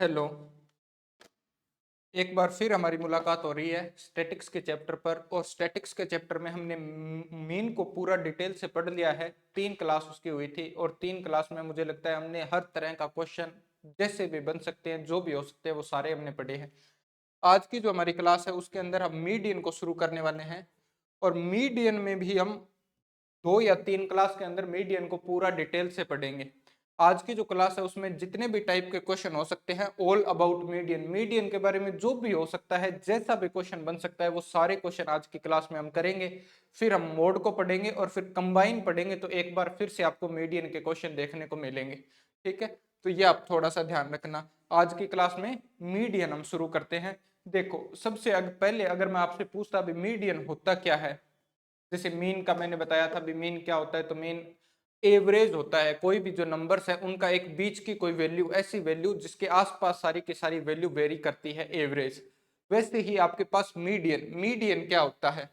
Hello. एक बार फिर हमारी मुलाकात हो रही है स्टैटिक्स के चैप्टर पर। और स्टैटिक्स के चैप्टर में हमने मीन को पूरा डिटेल से पढ़ लिया है। 3 क्लास उसकी हुई थी और 3 क्लास में मुझे लगता है हमने हर तरह का क्वेश्चन जैसे भी बन सकते हैं, जो भी हो सकते हैं, वो सारे हमने पढ़े हैं। आज की जो हमारी क्लास है उसके अंदर हम मीडियन को शुरू करने वाले हैं। और मीडियन में भी हम 2 या 3 क्लास के अंदर मीडियन को पूरा डिटेल से पढ़ेंगे। आज की जो क्लास है उसमें जितने भी टाइप के क्वेश्चन हो सकते हैं, ऑल अबाउट मीडियन, मीडियन के बारे में जो भी हो सकता है, जैसा भी क्वेश्चन बन सकता है, वो सारे क्वेश्चन आज की क्लास में हम करेंगे। फिर हम मोड को पढ़ेंगे और फिर कंबाइन पढ़ेंगे, तो एक बार फिर से आपको मीडियन के क्वेश्चन देखने को मिलेंगे। ठीक है, तो ये आप थोड़ा सा ध्यान रखना। आज की क्लास में मीडियन हम शुरू करते हैं। देखो, सबसे पहले अगर मैं आपसे पूछता भी मीडियन होता क्या है, जैसे मीन का मैंने बताया था। भी मीन क्या होता है, तो मीन एवरेज होता है। कोई भी जो नंबर्स है उनका एक बीच की कोई वैल्यू, ऐसी वैल्यू जिसके आसपास सारी की सारी वैल्यू वेरी करती है, एवरेज। वैसे ही आपके पास मीडियन, मीडियन क्या होता है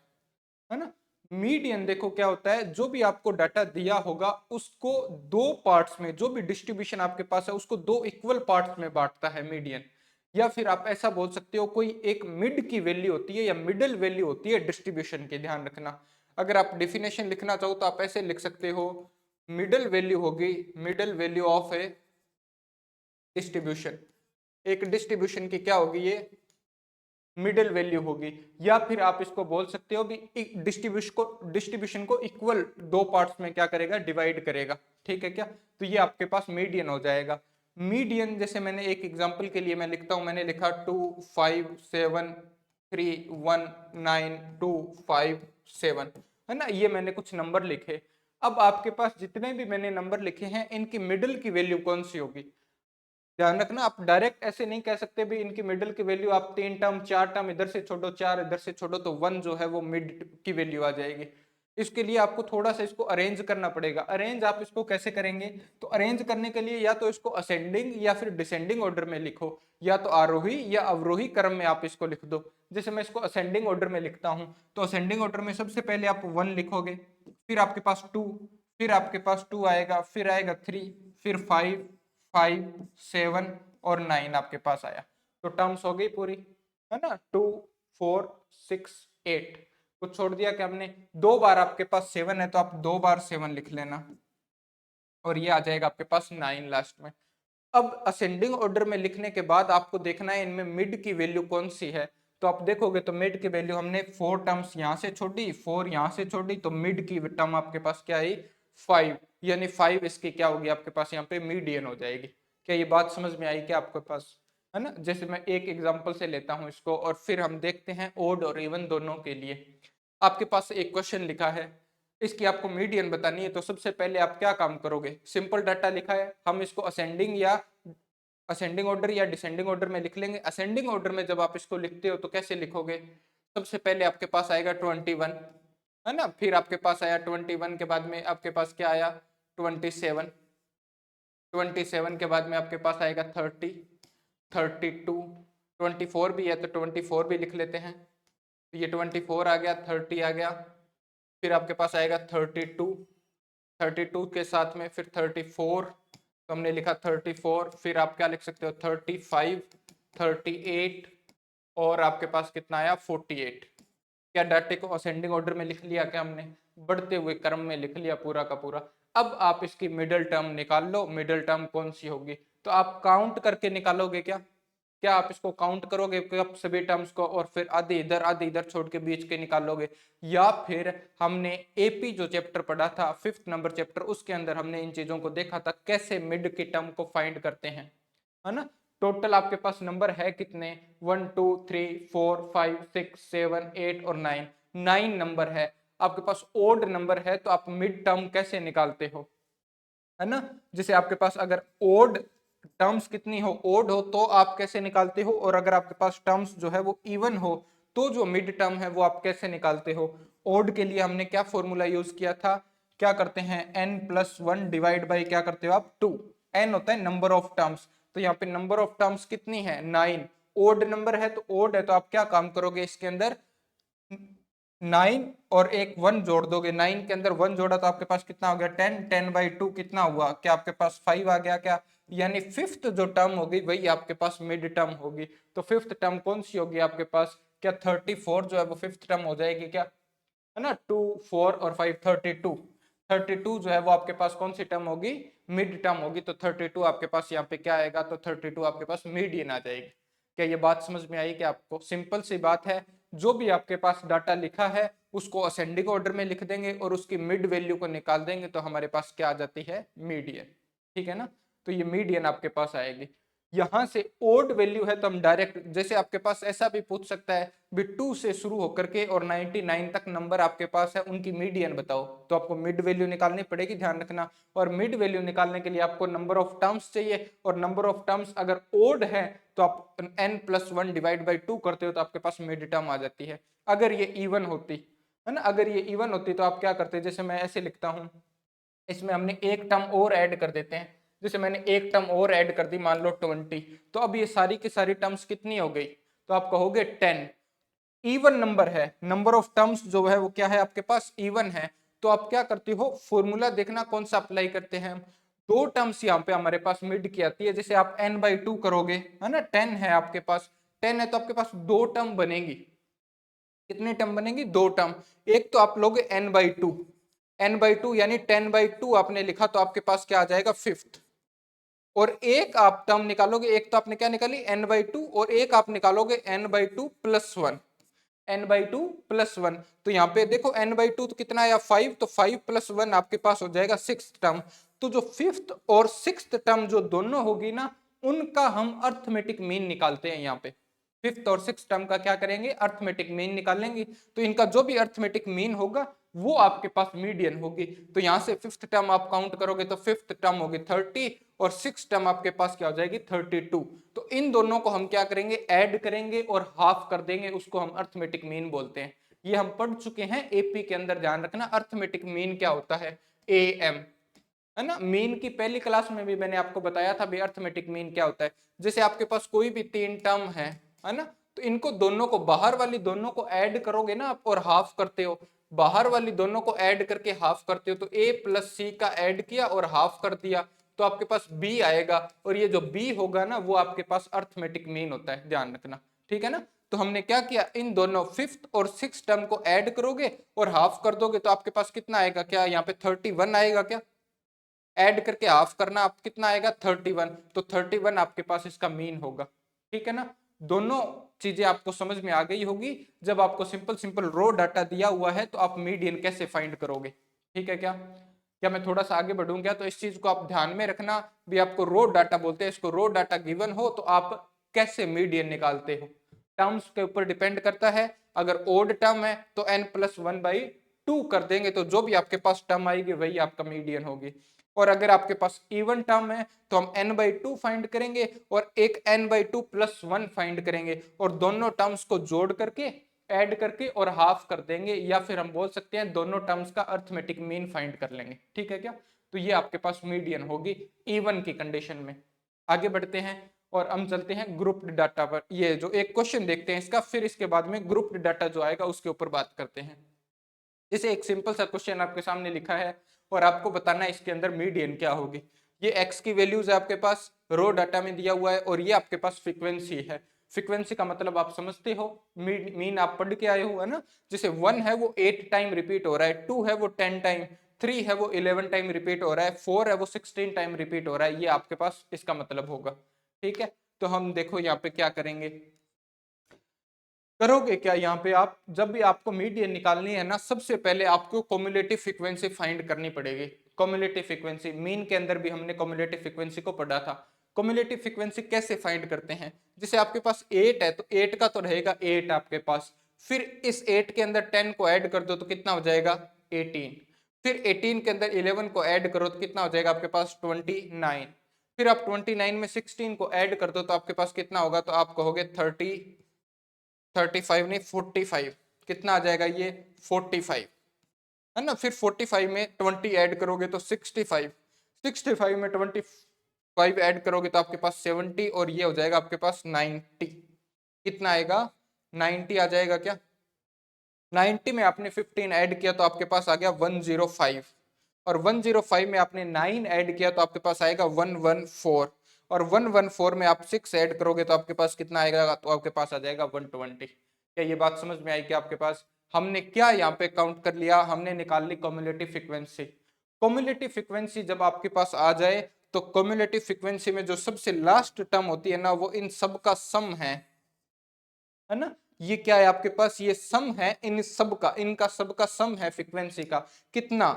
ना। मीडियन देखो क्या होता है, जो भी आपको डाटा दिया होगा उसको दो पार्ट्स में, जो भी डिस्ट्रीब्यूशन आपके पास है उसको दो इक्वल पार्ट्स में बांटता है मीडियन। या फिर आप ऐसा बोल सकते हो, कोई एक मिड की वैल्यू होती है या मिडिल वैल्यू होती है डिस्ट्रीब्यूशन की। ध्यान रखना, अगर आप डिफिनेशन लिखना चाहो तो आप ऐसे लिख सकते हो, मिडिल वैल्यू होगी middle value of A distribution. एक डिस्ट्रीब्यूशन की क्या होगी, ये मिडिल वैल्यू होगी। या फिर आप इसको बोल सकते हो भी डिस्ट्रीब्यूशन को इक्वल दो पार्ट्स में क्या करेगा, डिवाइड करेगा। ठीक है क्या, तो ये आपके पास मीडियन हो जाएगा। मीडियन जैसे मैंने एक एग्जांपल के लिए मैं लिखता हूं, मैंने लिखा 2 5 7 3 1 9 2 5 7, है ना। ये मैंने कुछ नंबर लिखे। अब आपके पास जितने भी मैंने नंबर लिखे हैं, इनकी मिडिल की वैल्यू कौन सी होगी। ध्यान रखना, आप डायरेक्ट ऐसे नहीं कह सकते भी इनकी मिडिल की वैल्यू, आप 3 टर्म 4 टर्म इधर से छोड़ो, 4 इधर से छोड़ो, तो 1 जो है वो मिड की वैल्यू आ जाएगी। इसके लिए आपको थोड़ा सा इसको अरेंज करना पड़ेगा। अरेंज आप इसको कैसे करेंगे, तो अरेंज करने के लिए या तो इसको असेंडिंग या फिर डिसेंडिंग ऑर्डर में लिखो, या तो आरोही या अवरोही क्रम में आप इसको लिख दो। जैसे मैं इसको असेंडिंग ऑर्डर में लिखता हूं, तो असेंडिंग ऑर्डर में सबसे पहले आप 1 लिखोगे, फिर आपके पास 2, फिर आपके पास 2 आएगा, फिर आएगा 3, फिर 5, 5 7 और 9 आपके पास आया। तो टर्म्स हो गई पूरी, है ना। 2 4 6 8, कुछ छोड़ दिया क्या हमने। 2 बार आपके पास 7 है तो आप 2 बार 7 लिख लेना, और ये आ जाएगा आपके पास 9 लास्ट में। अब असेंडिंग ऑर्डर में लिखने के बाद आपको देखना है इनमें मिड की वैल्यू कौन सी है। तो आप देखोगे तो मिड की वैल्यू हमने 4 टर्म्स यहां से छोड़ी, 4 यहां से छोड़ी, तो मिड की टर्म आपके पास क्या आई, 5। यानी 5 इसकी क्या होगी आपके पास यहाँ पे मीडियन हो जाएगी। क्या ये बात समझ में आई क्या आपके पास, है ना। जैसे मैं एक एग्जांपल से लेता हूं इसको, और फिर हम देखते हैं ओड और इवन दोनों के लिए। आपके पास एक क्वेश्चन लिखा है, इसकी आपको मीडियन बतानी है। तो सबसे पहले आप क्या काम करोगे, सिंपल डाटा लिखा है, हम इसको असेंडिंग ऑर्डर या डिसेंडिंग ऑर्डर में लिख लेंगे। असेंडिंग ऑर्डर में जब आप इसको लिखते हो तो कैसे लिखोगे, सबसे पहले आपके पास आएगा 21, है ना। फिर आपके पास आया 21 के बाद में आपके पास क्या आया, 27, 27 के बाद में आपके पास आएगा 30, 32, 24 भी है तो 24 भी लिख लेते हैं। तो ये 24 आ गया, 30 आ गया, फिर आपके पास आएगा 32, 32 के साथ में फिर 34, तो हमने लिखा 34, फिर आप क्या लिख सकते हो 35, 38, और आपके पास कितना आया 48। क्या डाटे को असेंडिंग ऑर्डर में लिख लिया, क्या हमने बढ़ते हुए क्रम में लिख लिया पूरा का पूरा। अब आप इसकी मिडिल टर्म निकाल लो, मिडिल टर्म कौन सी होगी, तो आप काउंट करके निकालोगे क्या, क्या आप इसको काउंट करोगे कब सभी टर्म्स को, और फिर आधे इधर छोड़ के बीच के निकालोगे। या फिर हमने एपी जो चैप्टर पढ़ा था 5th नंबर चैप्टर, उसके अंदर हमने इन चीजों को देखा था कैसे मिड की टर्म को फाइंड करते हैं, है ना। टोटल आपके पास नंबर है कितने, 1 2 3 4 5 6 7 8 और 9, 9 नंबर है आपके पास। ओड नंबर है तो आप मिड टर्म कैसे निकालते हो, है ना। जैसे आपके पास अगर ओड टर्म्स कितनी हो, ओड हो, तो आप कैसे निकालते हो, और अगर आपके पास टर्म्स जो है वो इवन हो तो जो मिड टर्म है वो आप कैसे निकालते हो। ओड के लिए हमने क्या फॉर्मूला यूज किया था, क्या करते हैं, n+1 डिवाइड बाई क्या करते हो आप 2, n होता है नंबर ऑफ टर्म्स। तो यहाँ पे नंबर ऑफ टर्म्स कितनी है 9। ओड नंबर है तो ओड है तो आप क्या काम करोगे इसके अंदर, 9 और एक 1 जोड़ दोगे, 9 के अंदर 1 जोड़ा तो आपके पास कितना हो गया 10, 10/2 कितना हुआ, क्या आपके पास 5 आ गया क्या? यानी फिफ्थ जो टर्म होगी वही आपके पास मिड टर्म होगी। तो फिफ्थ टर्म कौन सी होगी आपके पास? क्या 34 जो है वो फिफ्थ टर्म हो जाएगी क्या? है ना, 2, 4 और 5, 32। 32 जो है वो आपके पास कौन सी टर्म होगी? मिड टर्म होगी। तो 32 आपके पास यहाँ पे क्या आएगा? तो 32 आपके पास मीडियन आ जाएगी। क्या ये बात समझ में आई? कि आपको सिंपल सी बात है, जो भी आपके पास डाटा लिखा है उसको असेंडिंग ऑर्डर में लिख देंगे और उसकी मिड वैल्यू को निकाल देंगे तो हमारे पास क्या आ जाती है? मीडियन। ठीक है ना? तो ये मीडियन आपके पास आएगी। यहां से ओड वैल्यू है तो हम डायरेक्ट, जैसे आपके पास ऐसा भी पूछ सकता है भी 2 से शुरू होकर के और 99 तक नंबर आपके पास है, उनकी मीडियन बताओ, तो आपको मिड वैल्यू निकालनी पड़ेगी, ध्यान रखना। और मिड वैल्यू निकालने के लिए आपको नंबर ऑफ टर्म्स चाहिए, और नंबर ऑफ टर्म्स अगर ओड है तो आप n+1 डिवाइड बाई 2 करते हो तो आपके पास मिड टर्म आ जाती है। अगर ये इवन होती है ना, अगर ये इवन होती तो आप क्या करते? जैसे मैं ऐसे लिखता हूं, इसमें हमने एक टर्म और ऐड कर देते हैं। जैसे मैंने एक टर्म और ऐड कर दी, मान लो 20, तो अब ये सारी की सारी टर्म्स कितनी हो गई? तो आप कहोगे 10। इवन नंबर है, नंबर ऑफ टर्म्स जो है वो क्या है आपके पास? इवन है। तो आप क्या करते हो? फॉर्मूला देखना कौन सा अप्लाई करते हैं हम। दो टर्म्स यहाँ पे हमारे पास मिड की आती है, जैसे आप n/2 करोगे, है ना, 10 है आपके पास, 10 है तो आपके पास दो टर्म बनेगी। कितनी टर्म बनेगी? दो टर्म। एक तो आप लोगे n/2, n/2 यानी 10/2 आपने लिखा तो आपके पास क्या आ जाएगा? फिफ्थ। और एक आप टर्म निकालोगे, एक तो आपने क्या निकाली? n/2, और एक आप निकालोगे n/2+1। n/2+1, तो यहाँ पे देखो n/2 तो कितना आया? 5, तो 5+1 आपके पास हो जाएगा सिक्स टर्म। तो जो फिफ्थ और सिक्स्थ टर्म जो दोनों होगी ना, उनका हम अर्थमेटिक मीन निकालते हैं यहाँ पे। फिफ्थ और सिक्स टर्म का क्या करेंगे? अर्थमेटिक मीन निकालेंगे। तो इनका जो भी अर्थमेटिक मीन होगा वो आपके पास मीडियन होगी। तो यहां से फिफ्थ टर्म आप काउंट करोगे तो फिफ्थ टर्म होगी 30, और सिक्स टर्म आपके पास क्या हो जाएगी? 32। तो इन दोनों को हम क्या करेंगे? ऐड करेंगे और हाफ कर देंगे, उसको हम अर्थमेटिक मीन बोलते हैं। ये हम पढ़ चुके हैं एपी के अंदर, ध्यान रखना। अर्थमेटिक मीन क्या होता है? AM, है ना। मीन की पहली क्लास में भी मैंने आपको बताया था भी अर्थमेटिक मीन क्या होता है। जैसे आपके पास कोई भी तीन टर्म है ना, तो इनको दोनों को, बाहर वाली दोनों को ऐड करोगे ना आप, और हाफ करते हो। बाहर वाली दोनों को ऐड करके हाफ करते हो, तो A+C का ऐड किया और हाफ कर दिया तो आपके पास B आएगा, और ये जो B होगा ना वो आपके पास अर्थमेटिक मीन होता है, ध्यान रखना। ठीक है ना? तो हमने क्या किया? इन दोनों फिफ्थ और सिक्स टर्म को ऐड करोगे और हाफ कर दोगे तो आपके पास कितना आएगा? क्या यहाँ पे 31 आएगा? क्या ऐड करके हाफ करना, आप कितना आएगा? 31। तो 31 आपके पास इसका मीन होगा। ठीक है ना? दोनों चीजें आपको समझ में आ गई होगी। जब आपको सिंपल सिंपल रो डाटा दिया हुआ है तो आप मीडियन कैसे फाइंड करोगे? ठीक है क्या? क्या मैं थोड़ा सा आगे बढ़ूं क्या? तो इस चीज को आप ध्यान में रखना भी, आपको रो डाटा बोलते हैं, इसको रो डाटा गिवन हो तो आप कैसे मीडियन निकालते हो, टर्म्स के ऊपर डिपेंड करता है। अगर ओड टर्म है तो n+1/2 कर देंगे, तो जो भी आपके पास टर्म आएगी वही आपका मीडियन होगी। और अगर आपके पास इवन टर्म है तो हम n/2 फाइंड करेंगे और एक n/2+1 फाइंड करेंगे, और दोनों टर्म्स को जोड़ करके, ऐड करके और हाफ कर देंगे, या फिर हम बोल सकते हैं दोनों टर्म्स का अर्थमेटिक मीन फाइंड कर लेंगे। ठीक है क्या? तो ये आपके पास मीडियन होगी इवन की कंडीशन में। आगे बढ़ते हैं और हम चलते हैं ग्रुप्ड डाटा पर। ये जो एक क्वेश्चन देखते हैं इसका, फिर इसके बाद में ग्रुप्ड डाटा जो आएगा उसके ऊपर बात करते हैं। जैसे एक सिंपल सा क्वेश्चन आपके सामने लिखा है और आपको बताना है इसके अंदर मीडियन क्या होगी। ये x की वैल्यूज है आपके पास, रो डाटा में दिया हुआ है, और ये आपके पास फ्रीक्वेंसी है। फ्रीक्वेंसी का मतलब आप समझते हो, मीन आप पढ़ के आए हो, है ना। जैसे 1 है वो 8 टाइम रिपीट हो रहा है, 2 है वो 10 टाइम, 3 है वो 11 टाइम रिपीट हो रहा है, 4 है वो 16 टाइम रिपीट हो रहा है, ये आपके पास इसका मतलब होगा। ठीक है, तो हम देखो यहाँ पे क्या करेंगे, करोगे क्या यहाँ पे आप, जब भी आपको मीडियन निकालनी है ना, सबसे पहले आपको कॉम्युलेटिव फ्रीक्वेंसी फाइंड करनी पड़ेगी। कॉम्युलेटिव फ्रीक्वेंसी, मीन के अंदर भी हमने कॉम्युलेटिव फ्रीक्वेंसी को पढ़ा था। कॉम्युलेटिव फ्रीक्वेंसी कैसे फाइंड करते हैं? जैसे आपके पास 8 है तो 8 का तो रहेगा 8 आपके पास, फिर इस 8 के अंदर 10 को ऐड कर दो तो कितना हो जाएगा? 18। फिर 18 के अंदर 11 को ऐड करो तो कितना हो जाएगा आपके पास? 29। फिर आप 29 में 16 को ऐड कर दो तो आपके पास कितना होगा? तो आप कहोगे 35 नहीं 45। कितना आ जाएगा ये? 45, है ना। फिर 45 में 20 ऐड करोगे तो 65, 65 में 25 ऐड करोगे तो आपके पास 70, और ये हो जाएगा आपके पास 90। कितना आएगा? 90 आ जाएगा क्या? 90 में आपने 15 ऐड किया तो आपके पास आ गया 105, और 105 में आपने 9 ऐड किया तो आपके पास आएगा 114, और 114 में आप 6 ऐड करोगे तो आपके पास कितना आएगा, तो आपके पास आ जाएगा 120। क्या ये बात समझ में आई कि आपके पास हमने क्या यहाँ पे काउंट कर लिया, हमने निकाल ली कम्युलेटिव फ्रीक्वेंसी। कम्युलेटिव फ्रीक्वेंसी जब आपके पास आ जाए तो कम्युलेटिव फ्रीक्वेंसी में जो सबसे लास्ट टर्म होती है ना वो इन सब का सम है ना। ये क्या है आपके पास, ये सम है इन सब का, इनका सबका सम है फ्रीक्वेंसी का, कितना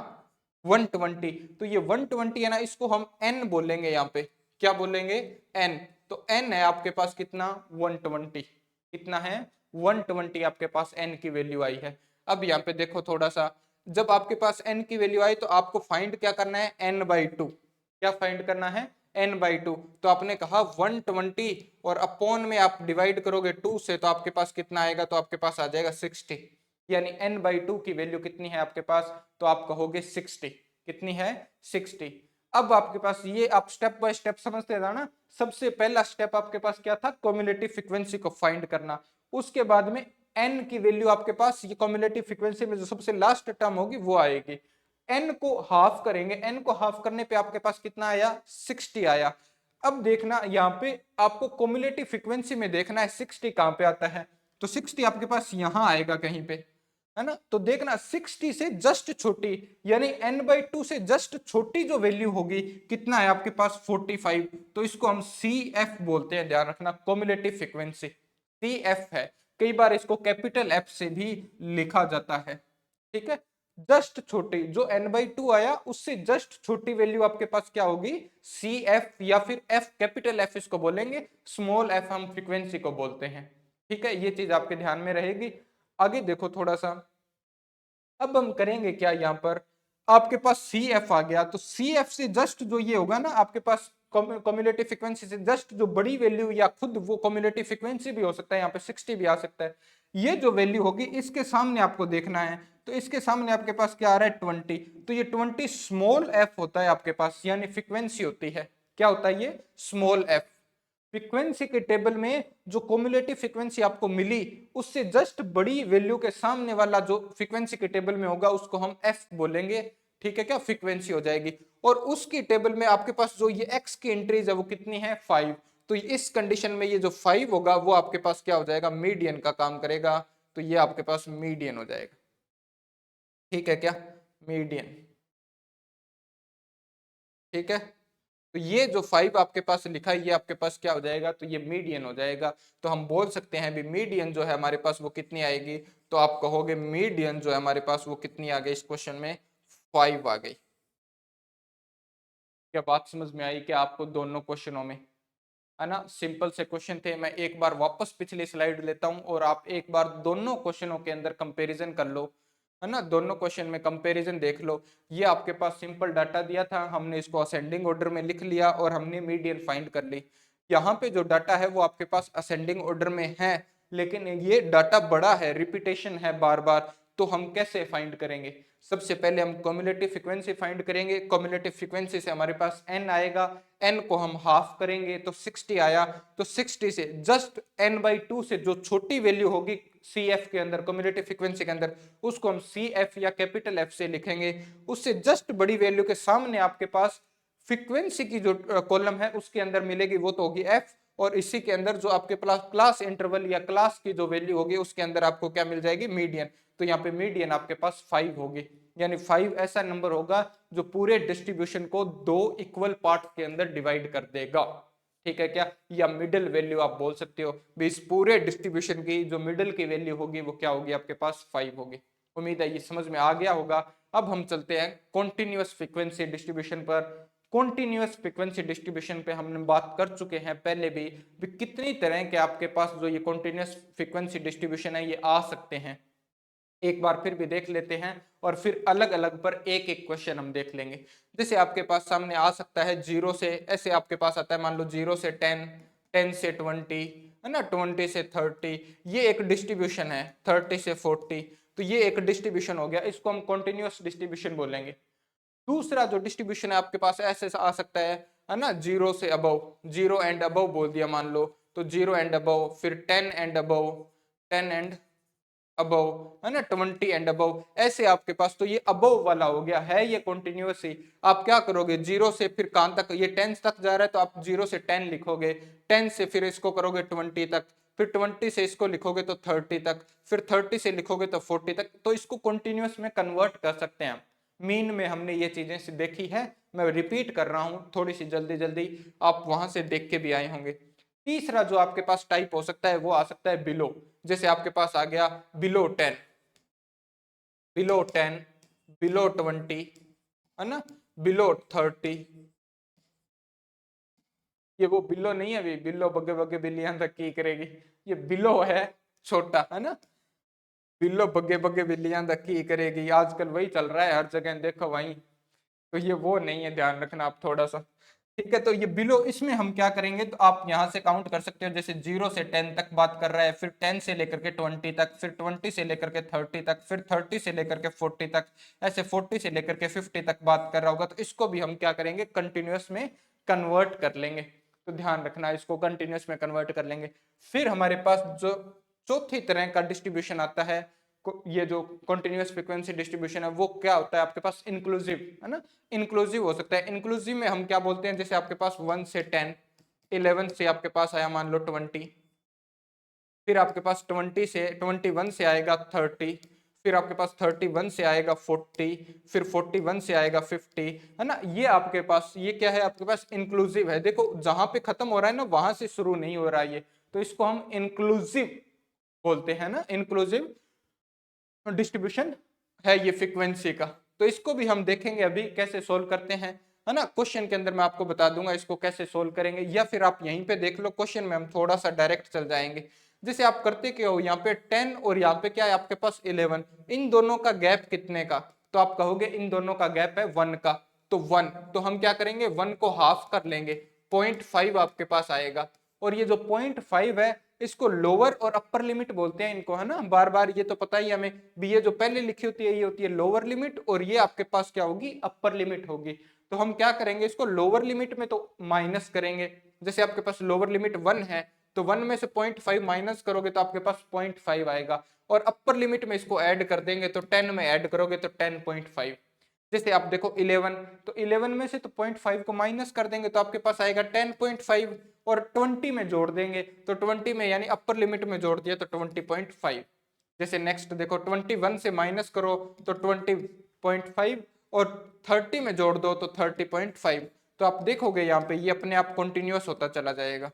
120। तो ये 120 है ना, इसको हम n बोलेंगे यहाँ पे, क्या बोलेंगे, n। तो n है आपके पास कितना 120, कितना है 120 आपके पास n की वैल्यू आई है। अब यहाँ पे देखो थोड़ा सा, जब आपके पास n की वैल्यू आई तो आपको फाइंड क्या करना है, n/2, क्या फाइंड करना है, n/2। तो आपने कहा 120 और अपॉन में आप डिवाइड करोगे 2 से तो आपके पास कितना आएगा, तो आपके पास आ जाएगा 60, यानी n/2 की वैल्यू कितनी है आपके पास, तो आप कहोगे 60, कितनी है 60। अब आपके पास ये आप स्टेप बाय स्टेप समझते था ना, सबसे पहला स्टेप आपके पास क्या था, कम्युलेटिव फ्रीक्वेंसी को फाइंड करना। उसके बाद में n की वैल्यू आपके पास ये कम्युलेटिव फ्रीक्वेंसी में जो सबसे लास्ट टर्म होगी वो आएगी, n को हाफ करेंगे, n को हाफ करने पे आपके पास कितना आया 60 आया। अब देखना यहाँ पे आपको कम्युलेटिव फ्रीक्वेंसी में देखना है 60 कहां पे आता है, तो 60 आपके पास यहां आएगा कहीं पे, है ना। तो देखना 60 से जस्ट छोटी, यानी n/2 से जस्ट छोटी जो वैल्यू होगी कितना है आपके पास 45, तो इसको हम CF बोलते हैं, ध्यान रखना कम्युलेटिव फ्रीक्वेंसी CF है। कई बार इसको कैपिटल F से भी लिखा जाता है, ठीक है। जस्ट छोटी जो n/2 आया उससे जस्ट छोटी वैल्यू आपके पास क्या होगी, CF, या फिर F, कैपिटल F इसको बोलेंगे, स्मॉल f हम फ्रीक्वेंसी को बोलते हैं, ठीक है। ये चीज आपके ध्यान में रहेगी। आगे देखो थोड़ा सा, अब हम करेंगे क्या, यहाँ पर आपके पास CF आ गया, तो CF से जस्ट जो ये होगा ना आपके पास कम्युलेटिव फ्रीक्वेंसी से जस्ट जो बड़ी वैल्यू, या खुद वो कम्युलेटिव फ्रीक्वेंसी भी हो सकता है, यहाँ पे 60 भी आ सकता है, ये जो वैल्यू होगी इसके सामने आपको देखना है। तो इसके सामने आपके पास क्या आ रहा है 20, तो ये 20 स्मॉल f होता है आपके पास, यानी फ्रीक्वेंसी होती है, क्या होता है ये स्मॉल f। फ्रीक्वेंसी के टेबल में जो कम्युलेटिव फ्रीक्वेंसी आपको मिली उससे जस्ट बड़ी वैल्यू के सामने वाला जो फ्रीक्वेंसी के टेबल में होगा उसको हम एफ बोलेंगे, ठीक है, क्या फ्रीक्वेंसी हो जाएगी। और उसकी टेबल में आपके पास जो ये एक्स की एंट्रीज है वो कितनी है 5, तो इस कंडीशन में ये जो 5 होगा वो आपके पास क्या हो जाएगा, मीडियन का काम करेगा, तो ये आपके पास मीडियन हो जाएगा, ठीक है क्या, मीडियन, ठीक है। तो ये जो 5 आपके पास लिखा है ये आपके पास क्या हो जाएगा, तो ये मीडियन हो जाएगा। तो हम बोल सकते हैं भी मीडियन जो है हमारे पास वो कितनी आएगी, तो आप कहोगे मीडियन जो है हमारे पास वो कितनी आ गई, इस क्वेश्चन में 5 आ गई। क्या बात समझ में आई कि आपको दोनों क्वेश्चनों में, है ना, सिंपल से क्वेश्चन थे। मैं एक बार वापस पिछली स्लाइड लेता हूं और आप एक बार दोनों क्वेश्चनों के अंदर कंपैरिजन कर लो, है ना, दोनों क्वेश्चन में कंपैरिजन देख लो। ये आपके पास सिंपल डाटा दिया था, हमने इसको असेंडिंग ऑर्डर में लिख लिया और हमने मीडियन फाइंड कर ली। यहाँ पे जो डाटा है वो आपके पास असेंडिंग ऑर्डर में है, लेकिन ये डाटा बड़ा है, रिपीटेशन है बार बार, तो हम कैसे फाइंड करेंगे, सबसे पहले हम कम्युलेटिव फ्रीक्वेंसी फाइंड करेंगे। कम्युलेटिव फ्रीक्वेंसी से हमारे पास n आएगा, n को हम हाफ करेंगे तो 60 आया, तो 60 से जस्ट n/2 से जो छोटी वैल्यू होगी CF के अंदर, कम्युलेटिव फ्रीक्वेंसी के अंदर, उसको हम CF या कैपिटल F से लिखेंगे। उससे जस्ट बड़ी वैल्यू के सामने आपके पास फ्रीक्वेंसी की जो कॉलम है उसके अंदर मिलेगी वो तो होगी F, और इसी के अंदर जो आपके पास क्लास इंटरवल या क्लास की जो वैल्यू होगी उसके अंदर आपको क्या मिल जाएगी, मीडियन। तो यहाँ पे मीडियन आपके पास 5 होगी, यानी 5 ऐसा नंबर होगा जो पूरे डिस्ट्रीब्यूशन को दो इक्वल पार्ट के अंदर डिवाइड कर देगा, ठीक है क्या, या मिडिल वैल्यू आप बोल सकते हो। इस पूरे डिस्ट्रीब्यूशन की जो मिडिल की वैल्यू होगी वो क्या होगी आपके पास 5 होगी। उम्मीद है ये समझ में आ गया होगा। अब हम चलते हैं कॉन्टिन्यूअस फ्रीक्वेंसी डिस्ट्रीब्यूशन पर। कॉन्टिन्यूअस फ्रीक्वेंसी डिस्ट्रीब्यूशन पे हमने बात कर चुके हैं पहले भी कितनी तरह के आपके पास जो ये कॉन्टिन्यूअस फ्रीक्वेंसी डिस्ट्रीब्यूशन है ये आ सकते हैं, एक बार फिर भी देख लेते हैं और फिर अलग अलग पर एक एक क्वेश्चन हम देख लेंगे। जैसे आपके पास सामने आ सकता है जीरो से, ऐसे आपके पास आता है मान लो 0 से 10, 10 से 20, है ना, 20 से 30, ये एक डिस्ट्रीब्यूशन है, 30 से 40, तो ये एक डिस्ट्रीब्यूशन हो गया, इसको हम कॉन्टिन्यूअस डिस्ट्रीब्यूशन बोलेंगे। दूसरा जो डिस्ट्रीब्यूशन है आपके पास ऐसे आ सकता है ना, 0 से अबव, 0 एंड अबव बोल दिया मान लो, तो 0 एंड अबव, फिर 10 एंड अबव, 10 एंड अबव, है ना, 20 एंड अबव, ऐसे आपके पास तो ये अबव वाला हो गया है, ये कंटिन्यूअस ही। आप क्या करोगे, 0 से फिर कहां तक, ये 10 तक जा रहा है तो आप 0 से 10 लिखोगे, 10 से फिर इसको करोगे 20 तक, फिर 20 से इसको लिखोगे तो 30 तक, फिर 30 से लिखोगे तो 40 तक। तो इसको कंटिन्यूअस में कन्वर्ट कर सकते हैं। मीन में हमने ये चीजें देखी है, मैं रिपीट कर रहा हूं थोड़ी सी जल्दी जल्दी, आप वहां से देख के भी आए होंगे। तीसरा जो आपके पास टाइप हो सकता है वो आ सकता है बिलो। जैसे आपके पास आ गया बिलो 10, बिलो 10, बिलो 20, है ना, बिलो 30। ये वो बिलो नहीं है, अभी बिलो बगे बगे बिल्लियां तक की करेगी, ये बिलो है छोटा, है ना, बिल्लो बगे बगे बिल्लियां तक की करेगी, आजकल वही चल रहा है हर जगह देखो वही। तो ये वो नहीं है, ध्यान रखना आप थोड़ा सा। ठीक है, तो ये बिलो, इसमें हम क्या करेंगे, तो आप यहाँ से काउंट कर सकते हो, जैसे 0 से 10 तक बात कर रहा है, फिर 10 से लेकर के 20 तक, फिर 20 से लेकर के 30 तक, फिर 30 से लेकर के 40 तक, ऐसे 40 से लेकर के 50 तक बात कर रहा होगा, तो इसको भी हम क्या करेंगे, कंटिन्यूअस में कन्वर्ट कर लेंगे। तो ध्यान रखना, इसको कंटिन्यूअस में कन्वर्ट कर लेंगे। फिर हमारे पास जो चौथी तरह का डिस्ट्रीब्यूशन आता है, ये जो कंटिन्यूअस फ्रीक्वेंसी डिस्ट्रीब्यूशन है, वो क्या होता है आपके पास, इंक्लूसिव, है ना, इंक्लूसिव हो सकता है। इंक्लूसिव में हम क्या बोलते हैं, जैसे आपके पास 1 से 10, 11 से आपके पास आया मान लो 20, फिर आपके पास 20 से 21 से आएगा 30, फिर आपके पास 31 से आएगा 40, फिर 41 से आएगा 50, है ना। ये आपके पास ये क्या है, आपके पास इंक्लूसिव है। देखो जहां पे खत्म हो रहा है ना, वहां से शुरू नहीं हो रहा है ये, तो इसको हम इंक्लूसिव बोलते हैं ना, इंक्लूसिव डिस्ट्रीब्यूशन है ये फ्रीक्वेंसी का। तो इसको भी हम देखेंगे अभी कैसे सोल्व करते हैं, है ना। क्वेश्चन के अंदर मैं आपको बता दूंगा इसको कैसे सोल्व करेंगे, या फिर आप यहीं पे देख लो, क्वेश्चन में हम थोड़ा सा डायरेक्ट चल जाएंगे। जैसे आप करते क्या हो, यहाँ पे 10 और यहाँ पे क्या है आपके पास 11, इन दोनों का गैप कितने का, तो आप कहोगे इन दोनों का गैप है 1 का, तो 1, तो हम क्या करेंगे 1 को हाफ कर लेंगे, 0.5 आपके पास आएगा। और ये जो 0.5 है, इसको लोअर और अपर लिमिट बोलते हैं इनको, है ना, बार बार ये तो पता ही हमें भी। ये जो पहले लिखी होती है ये होती है लोअर लिमिट, और ये आपके पास क्या होगी, अपर लिमिट होगी। तो हम क्या करेंगे, इसको लोअर लिमिट में तो माइनस करेंगे। जैसे आपके पास लोअर लिमिट 1 है, तो 1 में से 0.5 माइनस करोगे तो आपके पास 0.5 आएगा, और अपर लिमिट में इसको ऐड कर देंगे, तो 10 में ऐड करोगे तो 10.5। जैसे आप देखो 11, तो 11 में से तो 0.5 को माइनस कर देंगे तो आपके पास आएगा 10.5, और 20 में जोड़ देंगे तो 20 में यानी अपर लिमिट में जोड़ दिया तो 20.5। जैसे नेक्स्ट देखो 21 से माइनस करो तो 20.5, और 30 में जोड़ दो तो 30.5। तो आप देखोगे यहाँ पे ये अपने आप कंटिन्यूअस होता चला जाएगा।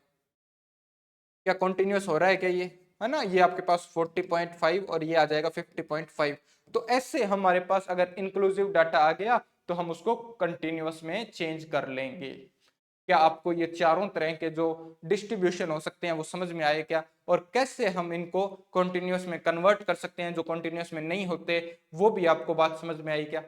क्या कंटिन्यूअस हो रहा है क्या ये, है ना, ये आपके पास 40.5 और ये आ जाएगा 50.5। तो ऐसे हमारे पास अगर इंक्लूसिव डाटा आ गया तो हम उसको कंटिन्यूअस में चेंज कर लेंगे। क्या आपको ये चारों तरह के जो डिस्ट्रीब्यूशन हो सकते हैं वो समझ में आए क्या, और कैसे हम इनको कंटिन्यूअस में कन्वर्ट कर सकते हैं, जो कंटिन्यूअस में नहीं होते, वो भी आपको बात समझ में आई क्या।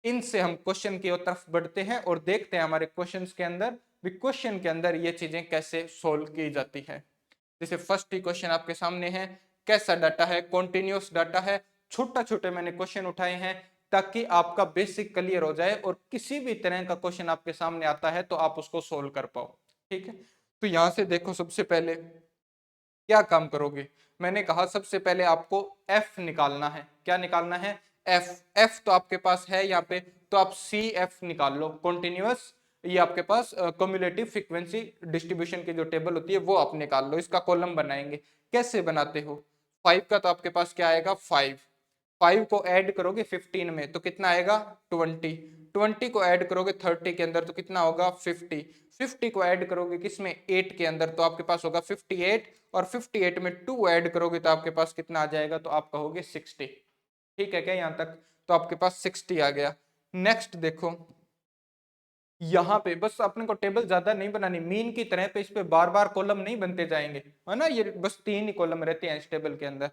इनसे हम क्वेश्चन की तरफ बढ़ते हैं और देखते हैं हमारे क्वेश्चंस के अंदर भी, क्वेश्चन के अंदर ये चीजें कैसे सोल्व की जाती है। जैसे फर्स्ट ही क्वेश्चन आपके सामने है, कैसा डाटा है, कॉन्टिन्यूअस डाटा है। छोटा छोटे मैंने क्वेश्चन उठाए हैं ताकि आपका बेसिक क्लियर हो जाए, और किसी भी तरह का क्वेश्चन आपके सामने आता है तो आप उसको सोल्व कर पाओ। ठीक है, तो यहां से देखो, सबसे पहले क्या काम करोगे, मैंने कहा सबसे पहले आपको एफ निकालना है। क्या निकालना है, एफ। एफ तो आपके पास है यहाँ पे, तो आप सी एफ निकाल लो, कॉन्टिन्यूअस। ये आपके पास क्युमुलेटिव फ्रीक्वेंसी डिस्ट्रीब्यूशन की जो टेबल होती है वो आप निकाल लो। इसका कॉलम बनाएंगे, कैसे बनाते हो, 5 का तो आपके पास क्या आएगा 5, 5 को ऐड करोगे 15 में तो कितना आएगा 20, 20 को ऐड करोगे 30 के अंदर तो कितना होगा 50, 50 को ऐड करोगे किसमें 8 के अंदर तो आपके पास होगा 58, और 58 में 2 ऐड करोगे तो आपके पास कितना आ जाएगा, तो आप कहोगे 60। ठीक है क्या यहाँ तक, तो आपके पास 60 आ गया। नेक्स्ट देखो, यहाँ पे बस अपने को टेबल ज्यादा नहीं बनानी, मीन की तरह पे इस पे बार बार कॉलम नहीं बनते जाएंगे, है ना, ये बस 3 ही कॉलम रहते हैं इस टेबल के अंदर।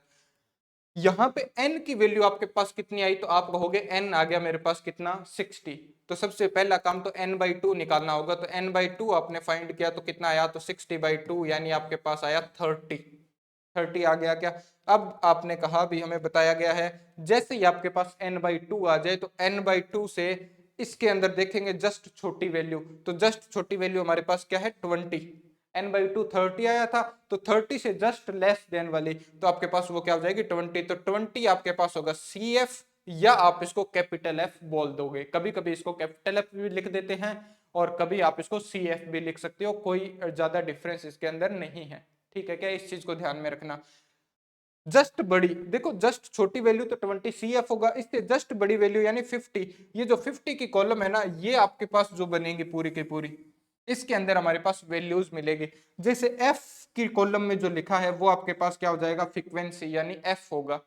यहाँ पे n की वैल्यू आपके पास कितनी आई, तो आप कहोगे n आ गया मेरे पास कितना 60। तो सबसे पहला काम तो n/2 निकालना होगा, तो n/2 आपने फाइंड किया तो कितना आया, तो 60/2 यानी आपके पास आया 30। 30 आ गया क्या। अब आपने कहा भी हमें बताया गया है, जैसे ही आपके पास n/2 आ जाए तो n/2 से इसके अंदर देखेंगे जस्ट छोटी वैल्यू, तो जस्ट छोटी वैल्यू हमारे पास क्या है 20, n/2 30 आया था, तो 30 से जस्ट लेस देन वाली तो आपके पास वो क्या हो जाएगी 20, तो 20 आपके पास होगा CF, या आप इसको कैपिटल F बोल दोगे, कभी कभी इसको कैपिटल F भी लिख देते हैं और कभी आप इसको CF भी लिख सकते हो, कोई ज्यादा डिफरेंस इसके अंदर नहीं है। ठीक है क्या, इस चीज को ध्यान में रखना। जस्ट बड़ी, देखो जस्ट छोटी वैल्यू तो 20 CF होगा, इससे जस्ट बड़ी वैल्यू यानी 50, ये जो 50 की कॉलम है ना, ये आपके पास जो बनेगी पूरी की पूरी, इसके अंदर हमारे पास वैल्यूज मिलेगी। जैसे F की कॉलम में जो लिखा है वो आपके पास क्या हो जाएगा, फ्रीक्वेंसी यानी F होगा।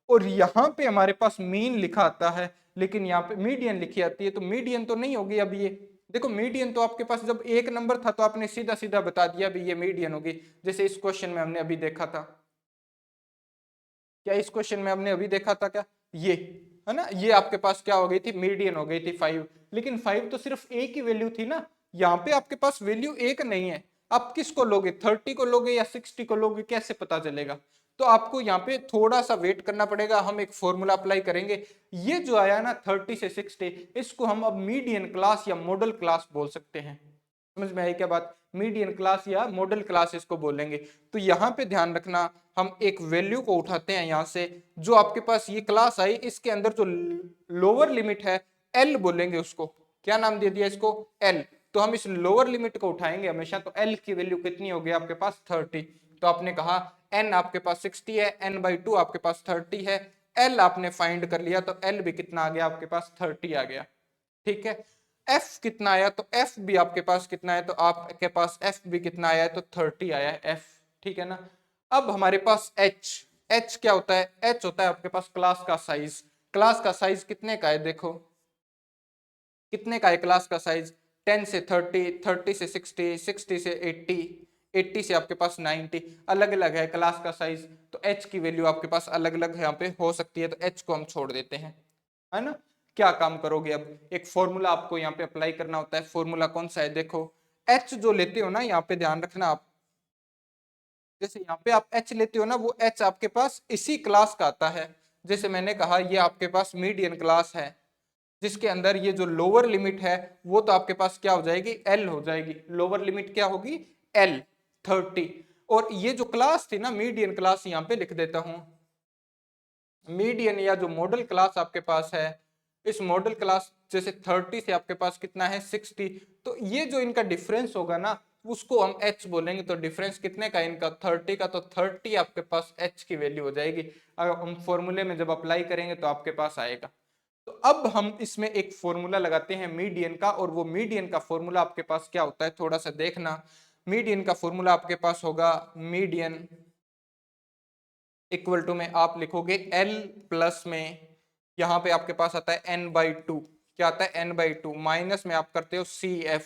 और यहाँ पे हमारे पास मीन लिखा आता है, लेकिन यहाँ पे मीडियन लिखी आती है, तो मीडियन तो नहीं होगी अब ये। देखो मीडियन तो आपके पास जब एक नंबर था तो आपने सीधा सीधा बता दिया भी ये मीडियन होगी, जैसे इस क्वेश्चन में हमने अभी देखा था। क्या इस क्वेश्चन में हमने अभी देखा था क्या, ये है ना, ये आपके पास क्या हो गई थी, मीडियन हो गई थी 5, लेकिन 5 तो सिर्फ एक ही वैल्यू थी ना, यहाँ पे आपके पास वैल्यू एक नहीं है। आप किसको लोगे, 30 को लोगे या 60 को लोगे, कैसे पता चलेगा। तो आपको यहाँ पे थोड़ा सा वेट करना पड़ेगा, हम एक फॉर्मूला अप्लाई करेंगे। ये जो आया ना 30 से 60, इसको हम अब मीडियन क्लास या मॉडल क्लास बोल सकते हैं। समझ में आई क्या बात, मीडियन क्लास या मॉडल क्लास इसको बोलेंगे। तो यहाँ पे ध्यान रखना, हम एक वैल्यू को उठाते हैं यहाँ से, जो आपके पास ये क्लास आई, इसके अंदर जो लोअर लिमिट है एल बोलेंगे उसको, क्या नाम दे दिया इसको, एल। तो हम इस लोअर लिमिट को उठाएंगे हमेशा, तो एल की वैल्यू कितनी होगी आपके पास 30। तो आपने कहा एन आपके पास 60 है, n/2 आपके पास 30 है, एल आपने फाइंड कर लिया, तो एल भी कितना आ गया आपके पास 30 आ गया। ठीक है, एफ कितना आया, तो एफ भी आपके पास कितना है, तो आपके पास एफ भी कितना आया है, तो 30 आया है एफ। ठीक है ना। अब हमारे पास एच, एच क्या होता है, एच होता है आपके पास क्लास का साइज। क्लास का साइज कितने का है, देखो कितने का है क्लास का साइज, 10 से 30, 30 से 60, 60 से 80, 80 से आपके पास 90, अलग अलग है क्लास का साइज। तो एच की वैल्यू आपके पास अलग अलग यहाँ पे हो सकती है, तो एच को हम छोड़ देते हैं, है ना। क्या काम करोगे, अब एक फॉर्मूला आपको यहाँ पे अप्लाई करना होता है। फॉर्मूला कौन सा है, देखो एच जो लेते हो ना, यहाँ पे ध्यान रखना आप, जैसे यहाँ पे आप एच लेते हो ना, वो एच आपके पास इसी क्लास का आता है। जैसे मैंने कहा ये आपके पास मीडियन क्लास है, जिसके अंदर ये जो लोअर लिमिट है वो तो आपके पास क्या हो जाएगी, एल हो जाएगी। लोअर लिमिट क्या होगी, एल 30। और ये जो क्लास थी ना मीडियन क्लास, यहाँ पे लिख देता हूं, मीडियन या जो मॉडल क्लास आपके पास है, इस मॉडल क्लास जैसे 30 से आपके पास कितना है 60, तो ये जो इनका डिफरेंस होगा ना उसको हम h बोलेंगे। तो डिफरेंस कितने का इनका 30 का, तो 30 आपके पास h की वैल्यू हो जाएगी। अगर हम फॉर्मूले में जब अप्लाई करेंगे तो आपके पास आएगा। तो अब हम इसमें एक फॉर्मूला लगाते हैं मीडियन का, और वो मीडियन का फॉर्मूला आपके पास क्या होता है थोड़ा सा देखना। मीडियन का फॉर्मूला आपके पास होगा, मीडियन इक्वल टू में आप लिखोगे L प्लस में, यहाँ पे आपके पास आता है n/2, क्या आता है n/2, माइनस में आप करते हो CF,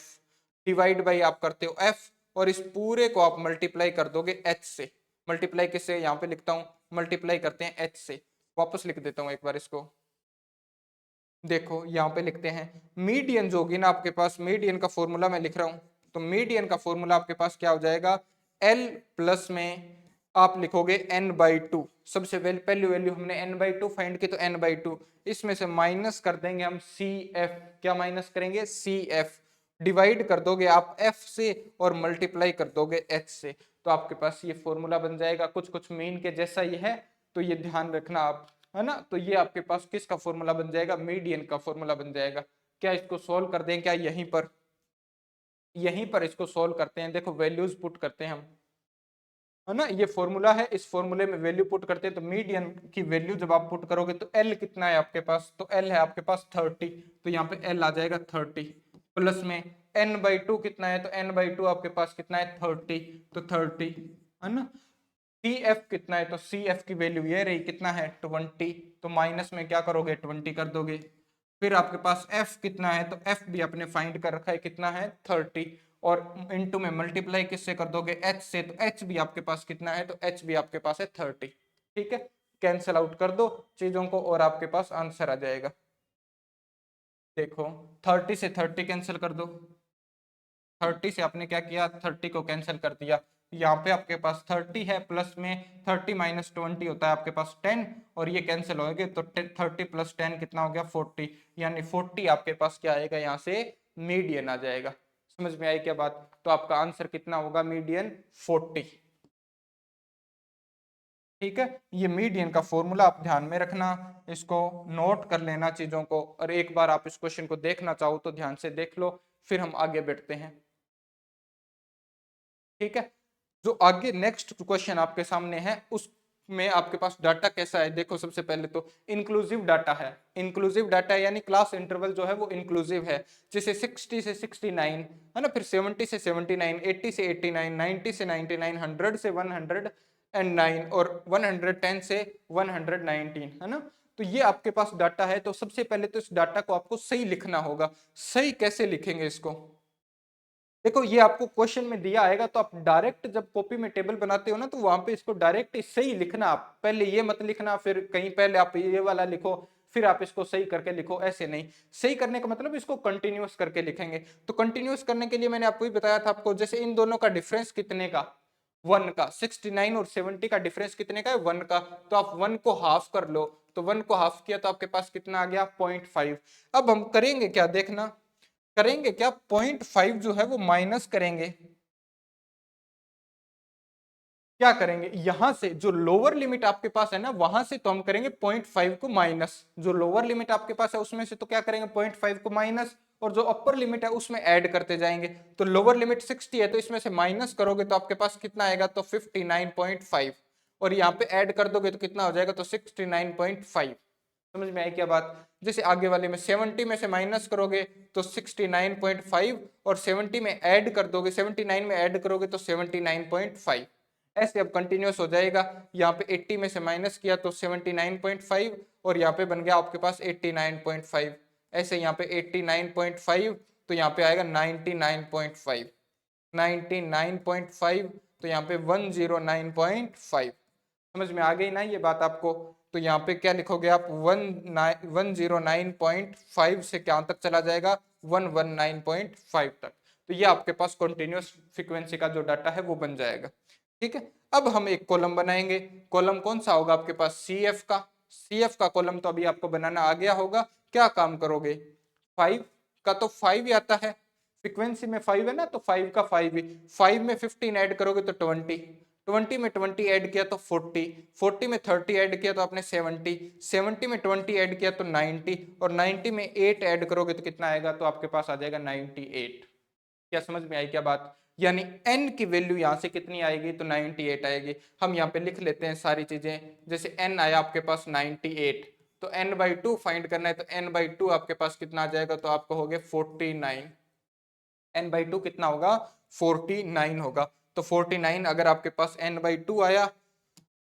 डिवाइड बाई आप करते हो F, और इस पूरे को आप मल्टीप्लाई कर दोगे H से। मल्टीप्लाई किससे, यहाँ पे लिखता हूँ, मल्टीप्लाई करते हैं H से। वापस लिख देता हूँ एक बार इसको, देखो यहाँ पे लिखते हैं मीडियन जो होगी ना आपके पास, मीडियन का फॉर्मूला मैं लिख रहा हूँ, तो मीडियन का फॉर्मूला आपके पास क्या हो जाएगा, L प्लस में आप लिखोगे n/2। सबसे पहली वैल्यू हमने n/2 फाइंड की, तो n/2, इसमें से माइनस कर देंगे हम CF, क्या माइनस करेंगे, CF, डिवाइड कर दोगे आप F से और मल्टीप्लाई कर दोगे H से। तो आपके पास ये फॉर्मूला बन जाएगा, कुछ कुछ मीन के जैसा ही है, तो ये ध्यान रखना आप, है ना। तो ये आपके पास किसका फॉर्मूला बन जाएगा, मीडियन का फॉर्मूला बन जाएगा। क्या इसको सोल्व कर दें, क्या यहीं पर इसको सोल्व करते हैं, देखो वैल्यूज पुट करते हैं हम, है ना। ये फॉर्मूला है, इस फॉर्मूले में वैल्यू पुट करते हैं, तो मीडियन की वैल्यू जब आप पुट करोगे तो एल कितना है आपके पास, तो एल है आपके पास 30, तो यहाँ पे एल आ जाएगा 30, प्लस में n/2 कितना है, तो n/2 आपके पास कितना है 30, तो 30, है ना। CF कितना है, तो CF की वैल्यू ये रही, कितना है 20, तो माइनस में क्या करोगे 20 कर दोगे। फिर आपके पास F कितना है, तो F भी आपने फाइंड कर रखा है, कितना है 30, और इनटू में मल्टीप्लाई किससे कर दोगे, H से, तो H भी आपके पास कितना है, तो H भी आपके पास है 30। ठीक है, कैंसिल आउट कर दो चीजों को और आपके पास आंसर आ जाएगा। देखो 30 से 30 कैंसिल कर दो, 30 से आपने क्या किया, 30 को कैंसिल कर दिया। यहाँ पे आपके पास 30 है, प्लस में 30 माइनस 20 होता है आपके पास 10, और ये कैंसिल होंगे, तो 30 प्लस 10 कितना हो गया 40, यानी 40 आपके पास क्या आएगा यहाँ से, मीडियन आ जाएगा। समझ में आई क्या बात? तो आपका आंसर कितना होगा? मीडियन 40। ठीक है, ये मीडियन का फॉर्मूला आप ध्यान में रखना, इसको नोट कर लेना चीजों को, और एक बार आप इस क्वेश्चन को देखना चाहो तो ध्यान से देख लो, फिर हम आगे बढ़ते हैं। ठीक है, जो आगे नेक्स्ट क्वेश्चन आपके सामने है उसमें आपके पास डाटा कैसा है, देखो सबसे पहले तो इंक्लूसिव डाटा है। इंक्लूसिव डाटा यानी क्लास इंटरवल जो है वो इंक्लूसिव है, जैसे 60 से 69 है ना, फिर 70 से 79, 80 से 89, 90 से 99, 100 से 109 और 110 से 119 है ना। तो ये आपके पास डाटा है, तो सबसे पहले तो इस डाटा को आपको सही लिखना होगा। सही कैसे लिखेंगे इसको? देखो ये आपको क्वेश्चन में दिया आएगा, तो आप डायरेक्ट जब कॉपी में टेबल बनाते हो ना, तो वहां पे इसको डायरेक्ट सही लिखना। आप पहले ये मत लिखना फिर कहीं पहले आप ये वाला लिखो फिर आप इसको सही करके लिखो, ऐसे नहीं। सही करने का मतलब इसको कंटिन्यूअस करके लिखेंगे। तो कंटिन्यूअस करने के लिए मैंने आपको ही बताया था आपको, जैसे इन दोनों का डिफरेंस कितने का? 1 का। 69 और 70 का डिफरेंस कितने का है? 1 का। तो आप 1 को हाफ कर लो, तो 1 को हाफ किया तो आपके पास कितना आ गया? 0.5। अब हम करेंगे क्या, देखना करेंगे क्या, 0.5 जो है वो माइनस करेंगे। क्या करेंगे, यहां से जो लोअर लिमिट आपके पास है ना, वहां से तो हम करेंगे 0.5 को माइनस। जो लोअर लिमिट आपके पास है उसमें से तो क्या करेंगे? 0.5 को माइनस, और जो अपर लिमिट है उसमें ऐड करते जाएंगे। तो लोअर लिमिट 60 है, तो इसमें से माइनस करोगे तो आपके पास कितना आएगा? तो 59.5, और यहाँ पे ऐड कर दोगे तो कितना हो जाएगा? तो 69.5। समझ में आई क्या बात? जैसे आगे वाले में 70 में से माइनस करोगे तो 69.5, और 70 में ऐड कर दोगे, 79 में ऐड करोगे तो 79.5। ऐसे अब कंटिन्यूस हो जाएगा। यहाँ पे 80 में से माइनस किया तो 79.5, और यहाँ पे बन गया आपके पास 89.5। ऐसे यहाँ पे 89.5, तो यहाँ पे आएगा 99.5। 99.5, तो यहाँ पे 109.5। समझ में आ गई ना ये बात आपको? तो यहाँ पे क्या लिखोगे आप? 109.5 से क्या तक चला जाएगा? 119.5 तक। तो ये आपके पास कंटिन्यूअस फ्रीक्वेंसी का जो डाटा है वो बन जाएगा। ठीक है, अब हम एक कॉलम बनाएंगे। कॉलम कौन सा होगा आपके पास? सी एफ का। सी एफ का कॉलम तो अभी आपको बनाना आ गया होगा। क्या काम करोगे? 5 का तो 5 ही आता है, फ्रीक्वेंसी में 5 है ना, तो 5 का 5 ही। 5 में 15 ऐड करोगे तो 20, 20 में 20 ऐड किया तो 40, 40 में 30 ऐड किया तो आपने 70, 70 में 20 ऐड किया तो 90, और 90 में 8 ऐड करोगे तो कितना आएगा? तो आपके पास आ जाएगा 98। क्या समझ में आई क्या बात? यानी n की वैल्यू यहाँ से कितनी आएगी? तो 98 आएगी। हम यहाँ पे लिख लेते हैं सारी चीजें। जैसे n आया आपके पास 98, तो n/2 फाइंड करना है, तो n/2 आपके पास कितना आ जाएगा? तो आपको हो गया 49। n/2 कितना होगा? 49 होगा। तो 49 अगर आपके पास n/2 आया,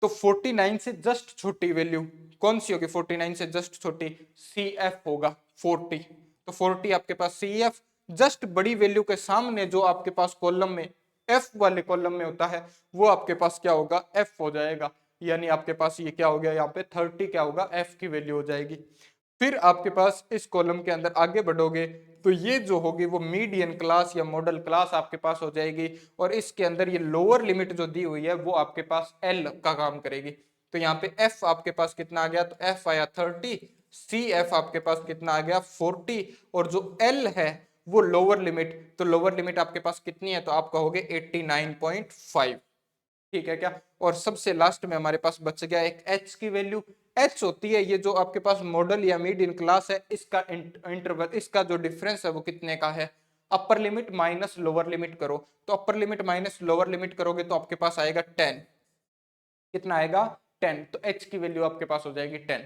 तो 49 से जस्ट छोटी वैल्यू कौन सी होगी? 49 से जस्ट छोटी सी एफ होगा 40। तो 40 आपके पास सी एफ। जस्ट बड़ी वैल्यू के सामने जो आपके पास कॉलम में एफ वाले कॉलम में होता है वो आपके पास क्या होगा? एफ हो जाएगा। यानी आपके पास ये क्या हो गया? यहाँ पे 30 क्या होगा? एफ की वैल्यू हो जाएगी। फिर आपके पास इस कॉलम के अंदर आगे बढ़ोगे तो ये जो होगी वो मीडियन क्लास या मॉडल क्लास आपके पास हो जाएगी, और इसके अंदर ये लोअर लिमिट जो दी हुई है वो आपके पास एल का काम करेगी। तो यहाँ पे एफ आपके पास कितना आ गया? तो एफ आया 30, सी एफ आपके पास कितना आ गया? 40, और जो एल है वो लोअर लिमिट, तो लोअर लिमिट आपके पास कितनी है? तो आप कहोगे 89.5। ठीक है क्या? और सबसे लास्ट में हमारे पास बच गया एक एच की वैल्यू। एच होती है ये जो आपके पास मॉडल या मीडियन क्लास है, इसका इंटरवल, इसका जो डिफरेंस है वो कितने का है? Upper limit minus lower limit करो, तो upper limit minus lower limit करोगे तो आपके पास आएगा 10। कितना आएगा? 10। तो एच की वैल्यू आपके पास हो जाएगी 10।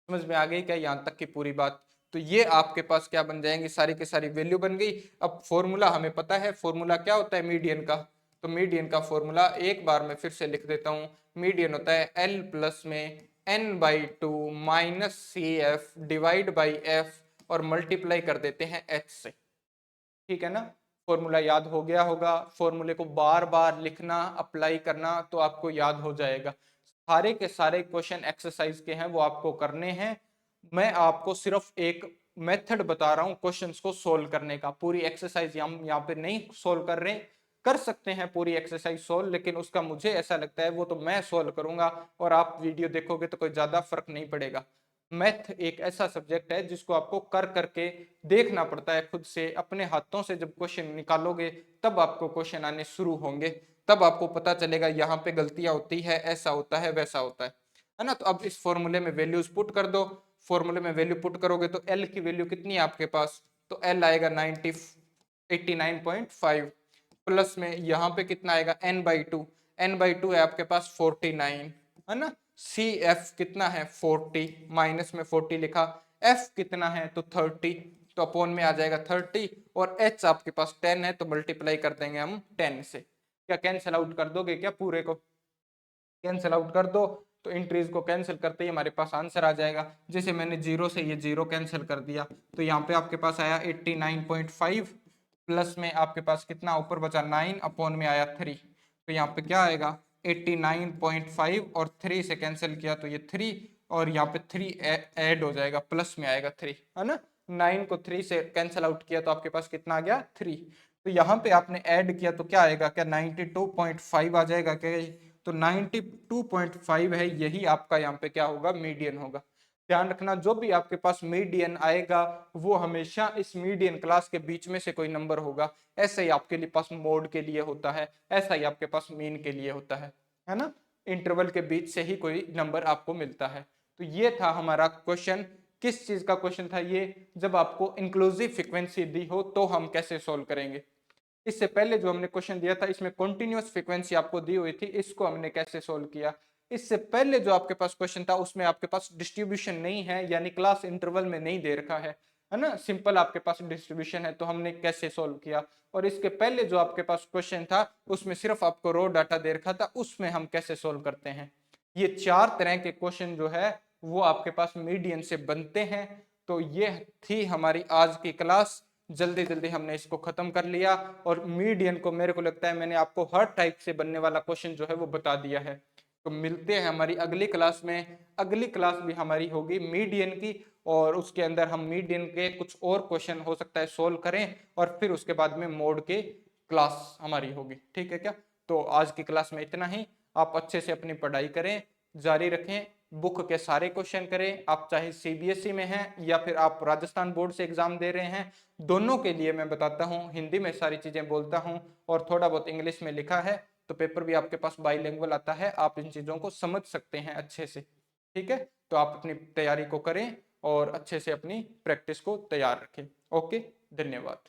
समझ में आ गई क्या यहाँ तक की पूरी बात? तो ये आपके पास क्या बन जाएंगी? सारी की सारी वैल्यू बन गई। अब फॉर्मूला हमें पता है, फॉर्मूला क्या होता है मीडियन का? तो मीडियन का फॉर्मूला एक बार मैं फिर से लिख देता हूँ। मीडियन होता है एल प्लस में n/2 minus C F divide by F, और मल्टीप्लाई कर देते हैं एच से। ठीक है ना? फॉर्मूला याद हो गया होगा। फॉर्मूले को बार बार लिखना, अप्लाई करना, तो आपको याद हो जाएगा। सारे के सारे क्वेश्चन एक्सरसाइज के हैं वो आपको करने हैं। मैं आपको सिर्फ एक मेथड बता रहा हूँ क्वेश्चंस को सोल्व करने का। पूरी एक्सरसाइज हम यहाँ पे नहीं सोल्व कर रहे। कर सकते हैं पूरी एक्सरसाइज सोल्व, लेकिन उसका मुझे ऐसा लगता है वो तो मैं सोल्व करूंगा, और आप वीडियो देखोगे तो कोई ज्यादा फर्क नहीं पड़ेगा। मैथ एक ऐसा सब्जेक्ट है जिसको आपको कर करके देखना पड़ता है, खुद से अपने हाथों से जब क्वेश्चन निकालोगे तब आपको क्वेश्चन आने शुरू होंगे, तब आपको पता चलेगा यहाँ पे गलतियां होती है, ऐसा होता है, वैसा होता है ना। तो अब इस फॉर्मूले में वैल्यूज पुट कर दो। फॉर्मूले में वैल्यू पुट करोगे तो एल की वैल्यू कितनी है आपके पास, तो एल आएगा 89.5 प्लस में यहाँ पे कितना आएगा n/2, n/2 है आपके पास 49, है ना। सी एफ कितना है 40, माइनस में 40 लिखा, एफ कितना है तो 30, तो अपॉन में आ जाएगा 30, और एच आपके पास 10 है तो मल्टीप्लाई कर देंगे हम 10 से। क्या कैंसिल आउट कर दोगे क्या, पूरे को कैंसिल आउट कर दो, तो इंट्रीज को कैंसिल करते ही हमारे पास आंसर आ जाएगा। जैसे मैंने जीरो से ये जीरो कैंसिल कर दिया, तो यहाँ पे आपके पास आया 89.5 प्लस में आपके पास कितना ऊपर बचा 9 अपॉन में आया 3, तो यहाँ पे क्या आएगा 89.5 और 3 से कैंसिल किया तो ये 3, और यहाँ पे 3 ऐड हो जाएगा, प्लस में आएगा 3, है ना। 9 को 3 से कैंसिल आउट किया तो आपके पास कितना आ गया 3, तो यहाँ पे आपने ऐड किया तो क्या आएगा, क्या 92.5 आ जाएगा क्या, तो 92.5 है, यही आपका यहाँ पे क्या होगा मीडियन होगा। ध्यान रखना जो भी आपके पास मीडियन आएगा वो हमेशा इस मीडियन क्लास के बीच में से कोई नंबर होगा। ऐसा ही आपके लिए पास मोड के लिए होता है, ऐसा ही आपके पास मीन के लिए होता है ना। इंटरवल के बीच से ही कोई नंबर आपको मिलता है। तो ये था हमारा क्वेश्चन। किस चीज का क्वेश्चन था ये, जब आपको इंक्लूसिव फ्रीक्वेंसी दी हो तो हम कैसे सोल्व करेंगे। इससे पहले जो हमने क्वेश्चन दिया था इसमें कॉन्टिन्यूअस फ्रीक्वेंसी आपको दी हुई थी, इसको हमने कैसे सोल्व किया। इससे पहले जो आपके पास क्वेश्चन था उसमें आपके पास डिस्ट्रीब्यूशन नहीं है, यानी क्लास इंटरवल में नहीं दे रखा है ना, सिंपल आपके पास डिस्ट्रीब्यूशन है, तो हमने कैसे सोल्व किया। और इसके पहले जो आपके पास क्वेश्चन था उसमें सिर्फ आपको रो डाटा दे रखा था, उसमें हम कैसे सोल्व करते हैं। ये चार तरह के क्वेश्चन जो है वो आपके पास मीडियन से बनते हैं। तो ये थी हमारी आज की क्लास, जल्दी जल्दी हमने इसको खत्म कर लिया, और मीडियन को मेरे को लगता है मैंने आपको हर टाइप से बनने वाला क्वेश्चन जो है वो बता दिया है। तो मिलते हैं हमारी अगली क्लास में, अगली क्लास भी हमारी होगी मीडियन की, और उसके अंदर हम मीडियन के कुछ और क्वेश्चन हो सकता है सोल्व करें, और फिर उसके बाद में मोड के क्लास हमारी होगी, ठीक है क्या। तो आज की क्लास में इतना ही। आप अच्छे से अपनी पढ़ाई करें, जारी रखें, बुक के सारे क्वेश्चन करें, आप चाहे सीबीएसई में हैं या फिर आप राजस्थान बोर्ड से एग्जाम दे रहे हैं, दोनों के लिए मैं बताता हूँ, हिंदी में सारी चीजें बोलता हूँ और थोड़ा बहुत इंग्लिश में लिखा है, तो पेपर भी आपके पास बाईलिंगुअल आता है, आप इन चीजों को समझ सकते हैं अच्छे से, ठीक है। तो आप अपनी तैयारी को करें और अच्छे से अपनी प्रैक्टिस को तैयार रखें। ओके, धन्यवाद।